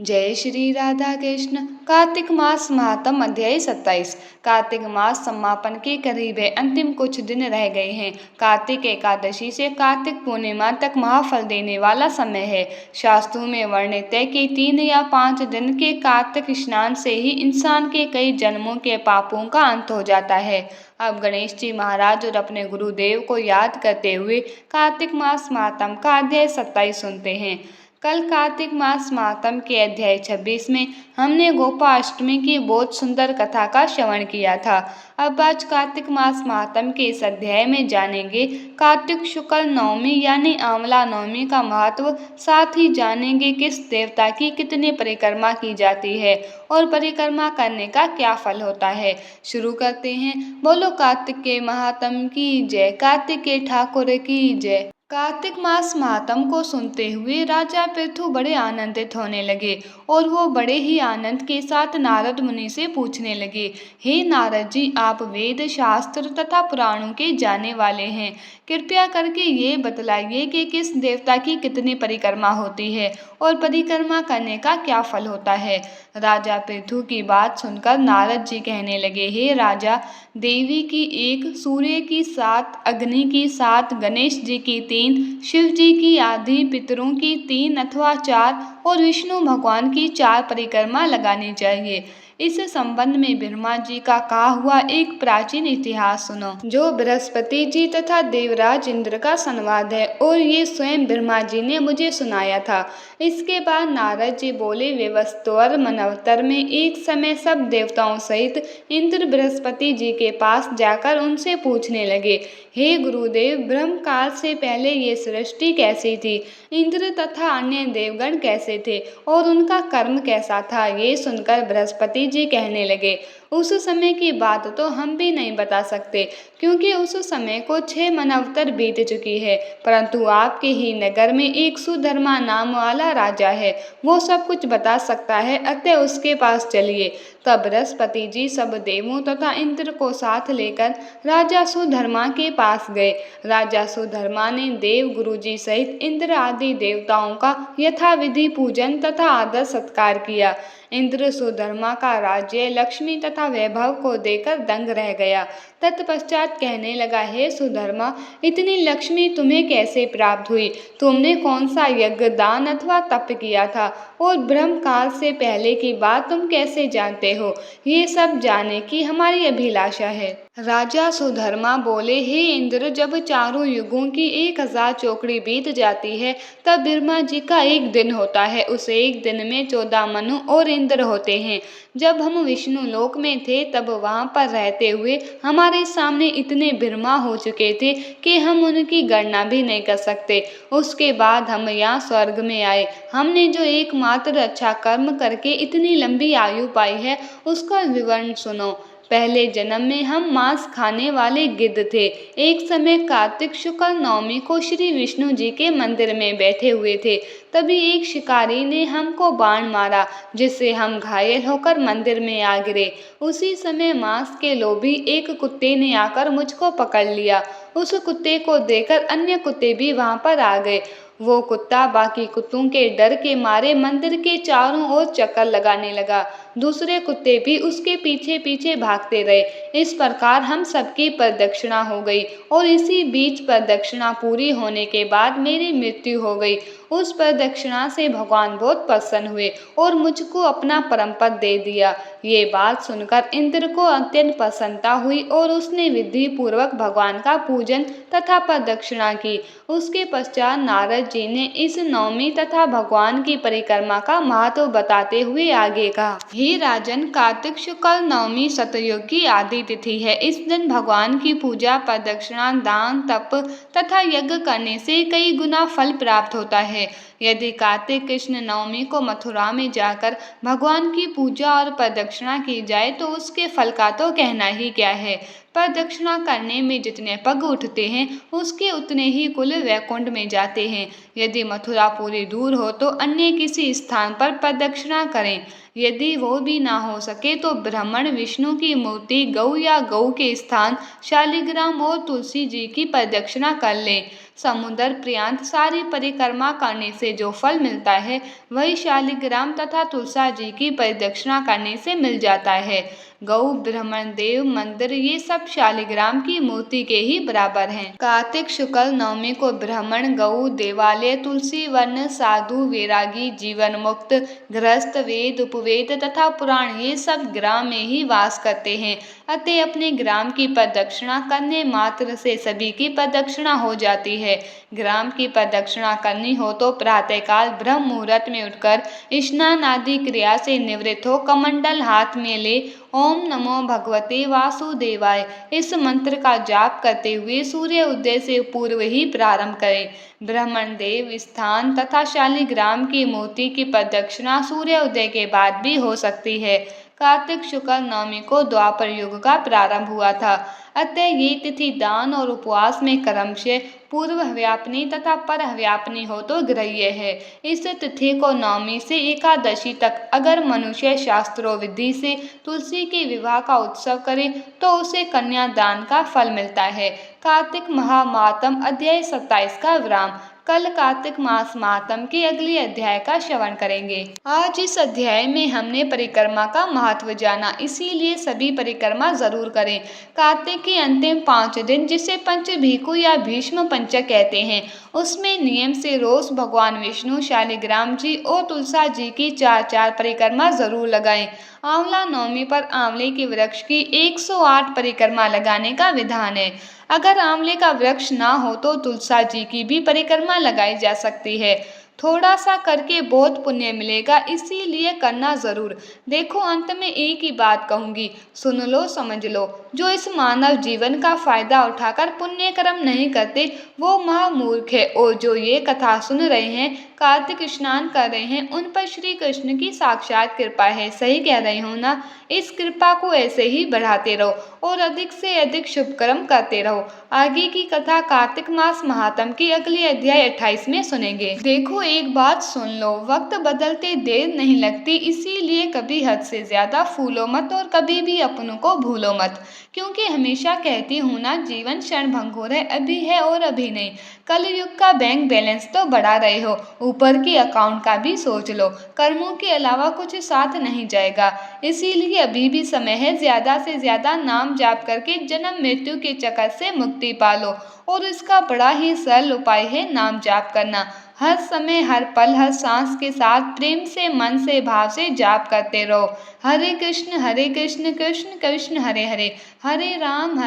जय श्री राधा कृष्ण। कार्तिक मास महात्म अध्याय 27। कार्तिक मास समापन के करीब है, अंतिम कुछ दिन रह गए हैं। कार्तिक एकादशी से कार्तिक पूर्णिमा तक महाफल देने वाला समय है। शास्त्रों में वर्णित है कि 3 या 5 दिन के कार्तिक स्नान से ही इंसान के कई जन्मों के पापों का अंत हो जाता है। अब गणेश जी महाराज और अपने गुरुदेव को याद करते हुए कार्तिक मास महात्म का अध्याय 27 सुनते हैं। कल कार्तिक मास महात्म के अध्याय 26 में हमने गोपाष्टमी की बहुत सुंदर कथा का श्रवण किया था। अब आज कार्तिक मास महात्म के इस अध्याय में जानेंगे कार्तिक शुक्ल नवमी यानी आंवला नवमी का महत्व, साथ ही जानेंगे किस देवता की कितनी परिक्रमा की जाती है और परिक्रमा करने का क्या फल होता है। शुरू करते हैं। बोलो कार्तिक के महात्म की जय, कार्तिक के ठाकुर की जय। कार्तिक मास महात्म को सुनते हुए राजा पृथु बड़े आनंदित होने लगे और वो बड़े ही आनंद के साथ नारद मुनि से पूछने लगे, हे नारद जी, आप वेद शास्त्र तथा पुराणों के जाने वाले हैं, कृपया करके ये बतलाइए कि किस देवता की कितनी परिक्रमा होती है और परिक्रमा करने का क्या फल होता है। राजा पृथु की बात सुनकर नारद जी कहने लगे, हे राजा, देवी की 1, सूर्य की 7, अग्नि की 7, गणेश जी की 3, शिव जी की आधी, पितरों की 3 अथवा 4 और विष्णु भगवान की 4 परिक्रमा लगानी चाहिए। इस संबंध में ब्रह्मा जी का कहा हुआ एक प्राचीन इतिहास सुनो, जो बृहस्पति जी तथा देवराज इंद्र का संवाद है और ये स्वयं ब्रह्मा जी ने मुझे सुनाया था। इसके बाद नारद जी बोले, विवस्वर मनवतर में एक समय सब देवताओं सहित इंद्र बृहस्पति जी के पास जाकर उनसे पूछने लगे, हे गुरुदेव, ब्रह्म काल से पहले ये सृष्टि कैसी थी, इंद्र तथा अन्य देवगण कैसे थे और उनका कर्म कैसा था। ये सुनकर बृहस्पति जी कहने लगे, उस समय की बात तो हम भी नहीं बता सकते, क्योंकि उस समय को 6 मनवतर बीत चुकी है, परंतु आपके ही नगर में एक सुधर्मा नाम वाला राजा है, वो सब कुछ बता सकता है, अतः उसके पास चलिए। तब बृहस्पति जी सब देवों तथा इंद्र को साथ लेकर राजा सुधर्मा के पास गए। राजा सुधर्मा ने देव गुरु जी सहित इंद्र आदि देवताओं का यथाविधि पूजन तथा आदर सत्कार किया। इंद्र सुधर्मा का राज्य लक्ष्मी तथा वैभव को देकर दंग रह गया। तत्पश्चात कहने लगा, हे सुधर्मा, इतनी लक्ष्मी तुम्हें कैसे प्राप्त हुई? तुमने कौन सा यज्ञ, दान अथवा तप किया था और ब्रह्म काल से पहले की बात तुम कैसे जानते हो? ये सब जाने की हमारी अभिलाषा है। राजा सुधर्मा बोले, हे इंद्र, जब चारों युगों की 1000 चौकड़ी बीत जाती है तब ब्रह्मा जी का एक दिन होता है। उस एक दिन में 14 मनु और इंद्र होते हैं। जब हम विष्णु लोक में थे तब वहां पर रहते हुए हमारे सामने इतने ब्रह्मा हो चुके थे कि हम उनकी गणना भी नहीं कर सकते। उसके बाद हम यहाँ स्वर्ग में आए। हमने जो एकमात्र अच्छा कर्म करके इतनी लंबी आयु पाई है उसका विवरण सुनो। पहले जन्म में हम मांस खाने वाले गिद्ध थे। एक समय कार्तिक शुक्ल नवमी को श्री विष्णु जी के मंदिर में बैठे हुए थे, तभी एक शिकारी ने हमको बाण मारा, जिससे हम घायल होकर मंदिर में आ गिरे। उसी समय मांस के लोभी एक कुत्ते ने आकर मुझको पकड़ लिया। उस कुत्ते को देखकर अन्य कुत्ते भी वहां पर आ गए। वो कुत्ता बाकी कुत्तों के डर के मारे मंदिर के चारों ओर चक्कर लगाने लगा। दूसरे कुत्ते भी उसके पीछे पीछे भागते रहे। इस प्रकार हम सबकी प्रदक्षिणा हो गई और इसी बीच प्रदक्षिणा पूरी होने के बाद मेरी मृत्यु हो गई। उस प्रदक्षिणा से भगवान बहुत प्रसन्न हुए और मुझको अपना परम पद दे दिया। ये बात सुनकर इंद्र को अत्यंत प्रसन्नता हुई और उसने विधि पूर्वक भगवान का पूजन तथा प्रदक्षिणा की। उसके पश्चात नारद जी ने इस नवमी तथा भगवान की परिक्रमा का महत्व बताते हुए आगे कहा, हे राजन, कार्तिक शुक्ल नवमी सतयुग की आदि तिथि है। इस दिन भगवान की पूजा, प्रदक्षिणा, दान, तप तथा यज्ञ करने से कई गुना फल प्राप्त होता है। यदि कार्तिक कृष्ण नवमी को मथुरा में जाकर भगवान की पूजा और प्रदक्षिणा की जाए तो उसके फल का तो कहना ही क्या है। प्रदक्षिणा करने में जितने पग उठते हैं उसके उतने ही कुल वैकुंठ में जाते हैं। यदि मथुरा पूरी दूर हो तो अन्य किसी स्थान पर प्रदक्षिणा करें। यदि वो भी ना हो सके तो ब्राह्मण विष्णु की मूर्ति, गौ या गौ के स्थान, शालिग्राम और तुलसी जी की प्रदक्षिणा कर लें। समुद्र पर्यंत सारी परिक्रमा करने से जो फल मिलता है वही शालिग्राम तथा तुलसा जी की परिदक्षिणा करने से मिल जाता है। गौ, ब्रह्मण देव मंदिर ये सब शालिग्राम की मूर्ति के ही बराबर हैं। कार्तिक शुक्ल नवमी को ब्राह्मण, गौ, देवालय, तुलसी वन, साधु, वैरागी, जीवन मुक्त, गृहस्थ, वेद, उपवेद तथा पुराण ये सब ग्राम में ही वास करते हैं। अतः अपने ग्राम की प्रदक्षिणा करने मात्र से सभी की प्रदक्षिणा हो जाती है। ग्राम की प्रदक्षिणा करनी हो तो प्रातःकाल ब्रह्म मुहूर्त में उठकर स्नान आदि क्रिया से निवृत्त हो कमंडल हाथ में ले ओम नमो भगवते वासुदेवाय इस मंत्र का जाप करते हुए सूर्य उदय से पूर्व ही प्रारंभ करें। ब्राह्मण देव स्थान तथा शालिग्राम की मूर्ति की प्रदक्षिणा सूर्य उदय के बाद भी हो सकती है। कार्तिक शुक्ल नवमी को द्वापर युग का प्रारंभ हुआ था। अतः ये तिथि दान और उपवास में क्रमशः पूर्व व्यापनी तथा पर व्यापनी हो तो ग्रह्य है। इस तिथि को नवमी से एकादशी तक अगर मनुष्य शास्त्रों विधि से तुलसी के विवाह का उत्सव करे तो उसे कन्यादान का फल मिलता है। कार्तिक महामातम अध्याय 27 का विराम। कल कार्तिक मास महात्म के अगले अध्याय का श्रवण करेंगे। आज इस अध्याय में हमने परिक्रमा का महत्व जाना, इसीलिए सभी परिक्रमा जरूर करें। कार्तिक के अंतिम 5 दिन जिसे पंचभीकु या भीष्म पंचक कहते हैं, उसमें नियम से रोज भगवान विष्णु, शालिग्राम जी और तुलसा जी की 4-4 परिक्रमा जरूर लगाएं। आंवला नवमी पर आंवले के वृक्ष की 108 परिक्रमा लगाने का विधान है। अगर आंवले का वृक्ष ना हो तो तुलसा जी की भी परिक्रमा लगाई जा सकती है। थोड़ा सा करके बहुत पुण्य मिलेगा, इसीलिए करना जरूर। देखो अंत में एक ही बात कहूंगी, सुन लो समझ लो। जो इस मानव जीवन का फायदा उठाकर पुण्य कर्म नहीं करते वो महामूर्ख है। और जो ये कथा सुन रहे हैं, कार्तिक स्नान कर रहे हैं, उन पर श्री कृष्ण की साक्षात कृपा है। सही कह रही हूँ ना? इस कृपा को ऐसे ही बढ़ाते रहो और अधिक से अधिक शुभ कर्म करते रहो। आगे की कथा कार्तिक मास महात्म की अगले अध्याय 28 में सुनेंगे। देखो एक बात सुन लो, वक्त बदलते देर नहीं लगती, इसीलिए कभी हद से ज्यादा फूलो मत और कभी भी अपनों को भूलो मत। क्योंकि हमेशा कहती हूँ ना, जीवन क्षणभंगुर है, अभी है और अभी नहीं। कल युग का बैंक बैलेंस तो बढ़ा रहे हो, ऊपर की अकाउंट का भी सोच लो। कर्मों के अलावा कुछ साथ नहीं जाएगा, इसीलिए अभी भी समय है। ज्यादा से ज्यादा नाम जाप करके जन्म मृत्यु के चक्कर से मुक्ति पालो। और इसका बड़ा ही सरल उपाय है नाम जाप करना। हर समय, हर पल, हर सांस के साथ प्रेम से, मन से, भाव से जाप करते रहो। हरे कृष्ण कृष्ण कृष्ण हरे हरे, हरे राम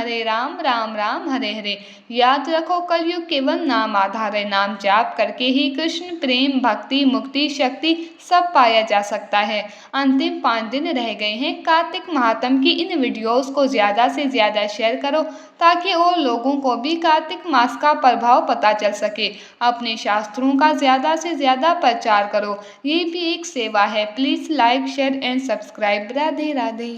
राम राम हरे हरे। याद रखो कलयुग केवल नाम आधार है। नाम जाप करके ही कृष्ण प्रेम, भक्ति, मुक्ति, शक्ति सब पाया जा सकता है। अंतिम 5 दिन रह गए हैं। कार्तिक महात्म की इन वीडियोस को ज्यादा से ज्यादा शेयर करो ताकि और लोगों को भी कार्तिक मास का प्रभाव पता चल सके। अपने शास्त्रों का ज्यादा से ज्यादा प्रचार करो, ये भी एक सेवा है। Please like, share and subscribe. Radhe Radhe.